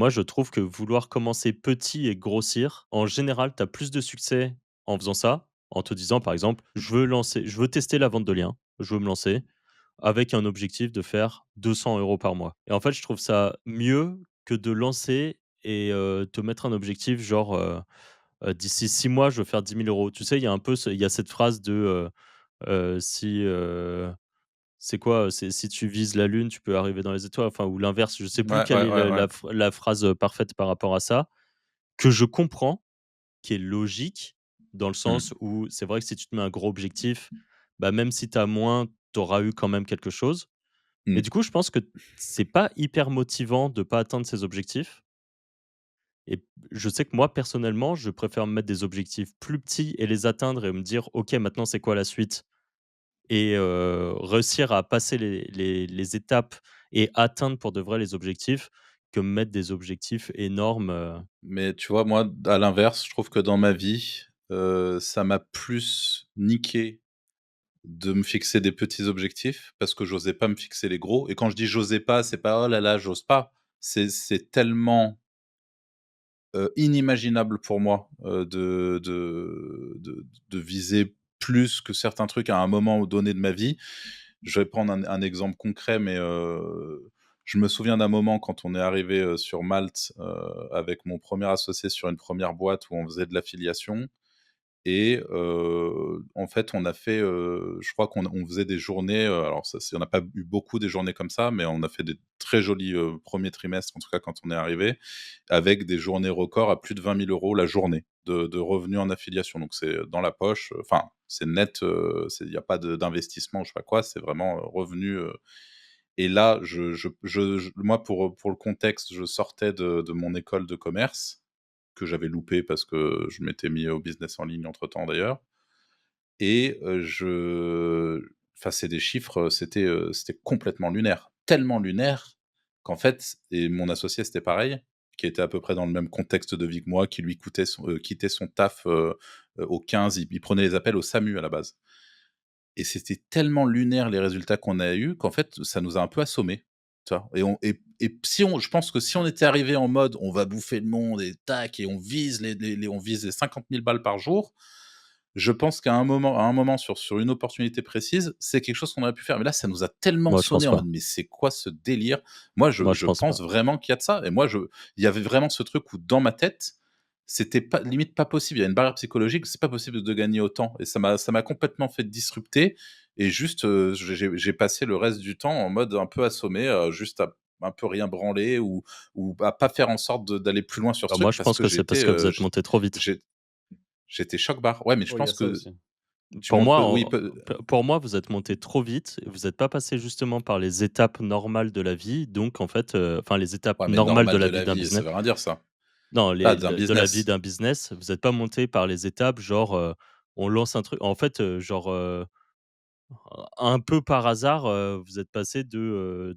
moi, je trouve que vouloir commencer petit et grossir, en général, tu as plus de succès en faisant ça, en te disant, par exemple: je veux tester la vente de liens, je veux me lancer avec un objectif de faire 200 € par mois» et en fait, je trouve ça mieux que de lancer et te mettre un objectif genre, «D'ici 6 mois, je veux faire 10 000 €». Tu sais, il y a un peu il y a cette phrase de, si, c'est quoi? C'est si tu vises la lune, tu peux arriver dans les étoiles, enfin ou l'inverse, je sais plus Ouais, quelle ouais, est ouais, ouais. la phrase, parfaite par rapport à ça, que je comprends, qui est logique, dans le Mmh. sens où c'est vrai que si tu te mets un gros objectif, bah, même si tu as moins, tu auras eu quand même quelque chose. Mais Mmh. du coup, je pense que c'est pas hyper motivant de pas atteindre ses objectifs et je sais que moi, personnellement, je préfère me mettre des objectifs plus petits et les atteindre et me dire: «OK, maintenant c'est quoi la suite?» et réussir à passer les étapes et atteindre pour de vrai les objectifs, que me mettre des objectifs énormes, Mais tu vois, moi, à l'inverse, je trouve que dans ma vie, ça m'a plus niqué de me fixer des petits objectifs parce que j'osais pas me fixer les gros et quand je dis: «j'osais pas», c'est pas: «Oh là là, j'ose pas». C'est tellement, inimaginable pour moi, de viser plus que certains trucs à un moment donné de ma vie. Je vais prendre un exemple concret, mais je me souviens d'un moment quand on est arrivé sur Malte, avec mon premier associé sur une première boîte où on faisait de l'affiliation et en fait, on a fait, je crois qu'on faisait des journées, alors ça c'est on n'a pas eu beaucoup des journées comme ça, mais on a fait des très jolis, 1 trimestres, en tout cas quand on est arrivé, avec des journées records à plus de 20 000 € la journée de revenus en affiliation. Donc c'est dans la poche, enfin, c'est net, c'est il y a pas d'investissement, je sais pas quoi, c'est vraiment, revenu, et là, moi, pour le contexte, je sortais de mon école de commerce, que j'avais loupé parce que je m'étais mis au business en ligne entre-temps d'ailleurs et enfin, c'est des chiffres, c'était complètement lunaire. Tellement lunaire qu'en fait et mon associé, c'était pareil, qui était à peu près dans le même contexte de vie que moi, qui lui quittait son taf, au 15, il prenait les appels au SAMU à la base et c'était tellement lunaire les résultats qu'on a eus qu'en fait, ça nous a un peu assommés, tu vois? Et si on je pense que si on était arrivé en mode: «On va bouffer le monde et tac et on vise on vise les 50 000 balles par jour», je pense qu'à un moment sur une opportunité précise, c'est quelque chose qu'on aurait pu faire. Mais là, ça nous a tellement moi je sonné pense en pas. mode: «Mais c'est quoi ce délire?» Moi, je Moi je je pense pense pas. vraiment qu'il y a de ça et moi, il y avait vraiment ce truc où dans ma tête, c'était pas limite pas possible. Il y a une barrière psychologique, c'est pas possible de gagner autant et ça m'a complètement fait disrupter et juste, j'ai passé le reste du temps en mode un peu assommé, juste à un peu rien branler ou à pas faire en sorte d'aller plus loin sur ce Bah, moi truc je parce pense que que c'est parce que vous êtes monté trop vite. j'étais choc-barre. Ouais, mais je Oui, il y a pense ça que aussi. tu Pour montes moi, peu oui, peu pour moi, vous êtes monté trop vite, vous n'êtes pas passé justement par les étapes normales de la vie, donc en fait, enfin les étapes ouais, mais normales de normal la de vie la d'un vie, ça business. veut rien dire ça. Non, Ah, d'un de la vie business. d'un business, vous n'êtes pas monté par les étapes genre, on lance un truc en fait, genre, un peu par hasard, vous êtes passé de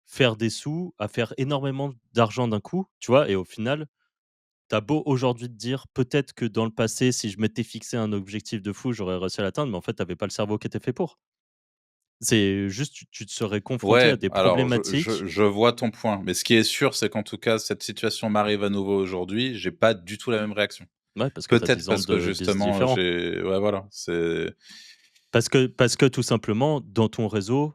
faire des sous à faire énormément d'argent d'un coup, tu vois? Et au final, t'as beau aujourd'hui te dire: «Peut-être que dans le passé, si je m'étais fixé un objectif de fou, j'aurais réussi à l'atteindre», mais en fait, tu avais pas le cerveau qui était fait pour. C'est juste, tu te serais confronté à Ouais, des alors problématiques. je vois ton point, mais ce qui est sûr, c'est qu'en tout cas, cette situation m'arrive à nouveau aujourd'hui, j'ai pas du tout la même réaction. Ouais, parce que tu as Peut-être 10 ans parce que de business justement, différents. ouais, voilà, c'est Parce que tout simplement, dans ton réseau,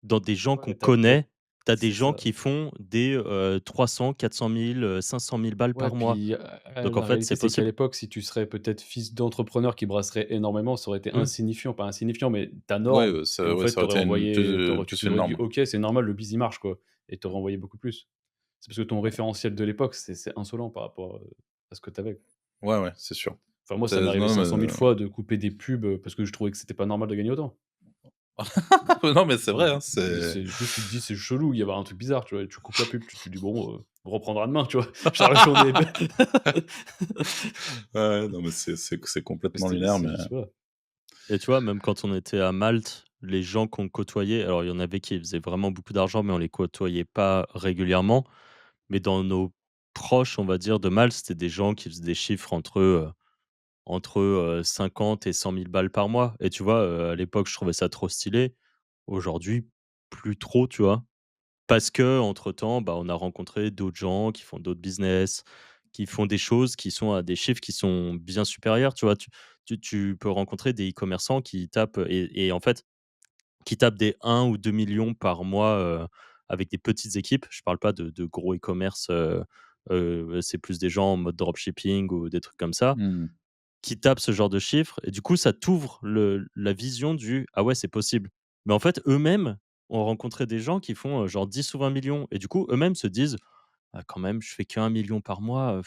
dans des gens qu'on Ouais, tu connaît, tu as des c'est gens ça. qui font des, 300 400 000, 500 000 balles Ouais, par mois. puis, Donc en la fait, réalité, c'est c'est qu'à possible. l'époque, si tu serais peut-être fils d'entrepreneur qui brasserait énormément, ça aurait été Mmh. insignifiant, pas insignifiant, mais ta ouais, norme et en ouais, fait, ça aurait tu aurais été une envoyé plus tu plus une t'aurais dit: norme. «OK, c'est normal, le biz, il marche, quoi» et tu aurais envoyé beaucoup plus. C'est parce que ton référentiel de l'époque, c'est insolent par rapport, à ce que tu avais. Ouais, ouais, c'est sûr. Enfin, moi, ça m'est C'est arrivé non, 500 000 mais fois de couper des pubs, parce que je trouvais que c'était pas normal de gagner autant. non, mais c'est Enfin, vrai, hein, c'est c'est juste, tu te dis: «C'est chelou, il y avait un truc bizarre», tu vois? Et tu coupes la pub, tu te dis: «Bon, on reprendra demain», tu vois? Genre la journée ouais, ouais, non, mais c'est mais complètement c'était lunaire, c'est mais juste voilà. Et tu vois, même quand on était à Malte, les gens qu'on côtoyait, alors il y en avait qui faisaient vraiment beaucoup d'argent, mais on les côtoyait pas régulièrement. Mais dans nos proches, on va dire, de Malte, c'était des gens qui faisaient des chiffres entre 50 et 100 000 balles par mois. Et tu vois, à l'époque, je trouvais ça trop stylé. Aujourd'hui, plus trop, tu vois? Parce qu'entre-temps, bah, on a rencontré d'autres gens qui font d'autres business, qui font des choses qui sont à des chiffres qui sont bien supérieurs, tu vois? Tu peux rencontrer des e-commerçants qui tapent, et en fait, qui tapent des 1 ou 2 millions par mois, avec des petites équipes. Je parle pas de gros e-commerce, c'est plus des gens en mode dropshipping ou des trucs comme ça, Mmh. qui tapent ce genre de chiffres, et du coup, ça t'ouvre la vision du: «Ah ouais, c'est possible». Mais en fait, eux-mêmes ont rencontré des gens qui font, genre 10 ou 20 millions, et du coup, eux-mêmes se disent: «Ah quand même, je fais qu'1 million par mois,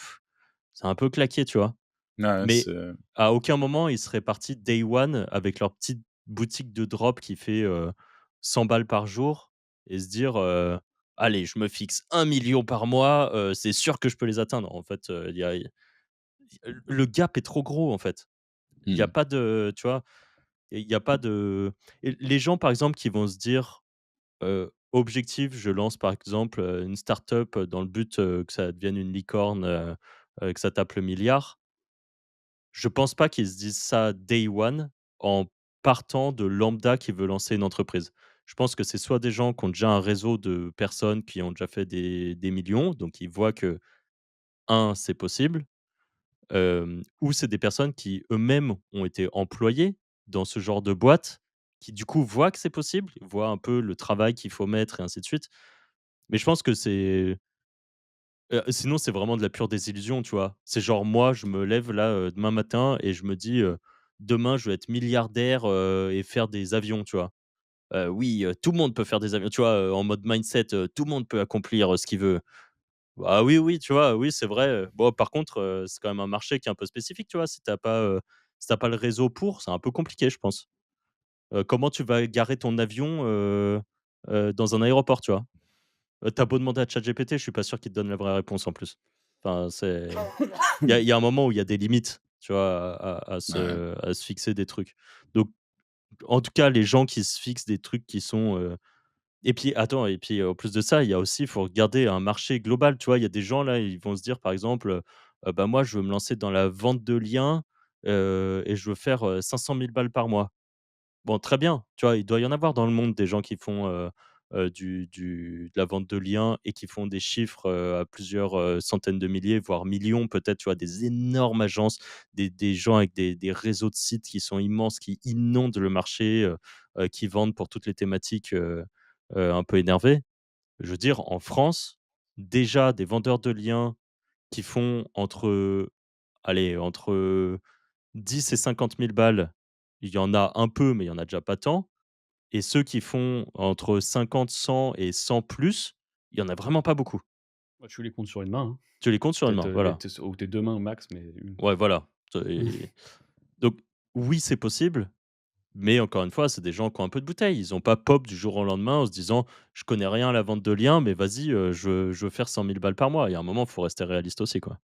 c'est un peu claqué», tu vois? Ouais, Mais c'est à aucun moment, ils seraient partis day one avec leur petite boutique de drop qui fait, 100 balles par jour, et se dire, «Allez, je me fixe 1 million par mois, c'est sûr que je peux les atteindre». En fait, il y a le gap est trop gros, en fait. Il y a mmh. pas de, tu vois? Il y a pas de, et les gens, par exemple, qui vont se dire, «Objectif, je lance, par exemple, une start-up dans le but, que ça devienne une licorne, que ça tape le milliard». Je pense pas qu'ils se disent ça day one en partant de lambda qui veut lancer une entreprise. Je pense que c'est soit des gens qui ont déjà un réseau de personnes qui ont déjà fait des millions, donc ils voient que, c'est possible, ou c'est des personnes qui eux-mêmes ont été employés dans ce genre de boîte, qui du coup voient que c'est possible, voient un peu le travail qu'il faut mettre et ainsi de suite. Mais je pense que c'est, sinon c'est vraiment de la pure désillusion, tu vois? C'est genre moi, je me lève là, demain matin et je me dis, «Demain, je vais être milliardaire, et faire des avions», tu vois? Oui, tout le monde peut faire des avions, tu vois? En mode mindset, tout le monde peut accomplir, ce qu'il veut. Ah oui, oui, tu vois? Oui, c'est vrai, bon, par contre, c'est quand même un marché qui est un peu spécifique, tu vois? Si tu pas le réseau pour, c'est un peu compliqué, je pense. Comment tu vas garer ton avion, dans un aéroport, tu vois? Tu beau demander à ChatGPT, je suis pas sûr qu'il te donne la vraie réponse en plus. Enfin, c'est il y a un moment où il y a des limites, tu vois? Ouais. À se fixer des trucs. Donc en tout cas, les gens qui se fixent des trucs qui sont, et puis attends, et puis, en plus de ça, il y a aussi, il faut regarder un marché global, tu vois? Il y a des gens là, ils vont se dire par exemple, «Bah, moi je veux me lancer dans la vente de liens, et je veux faire, 500 000 balles par mois». Bon, très bien, tu vois? Il doit y en avoir dans le monde des gens qui font, de la vente de liens et qui font des chiffres, à plusieurs, centaines de milliers, voire millions peut-être, tu vois? Des énormes agences, des gens avec des réseaux de sites qui sont immenses, qui inondent le marché, qui vendent pour toutes les thématiques, un peu énervées. Je veux dire, en France, déjà des vendeurs de liens qui font entre, allez, entre 10 et 50 000 balles, il y en a un peu, mais il y en a déjà pas tant, et ceux qui font entre 50, 100 et 100 plus, il y en a vraiment pas beaucoup. Bah, tu les comptes sur une main, hein. Tu les comptes sur une Peut-être, main, voilà. tes ou tes 2 mains au max, mais une. Ouais, voilà. Donc oui, c'est possible, mais encore une fois, c'est des gens qui ont un peu de bouteille. Ils ont pas pop du jour au lendemain en se disant: «Je connais rien à la vente de liens, mais vas-y, je veux faire 100 000 balles par mois». Il y a un moment, il faut rester réaliste aussi, quoi.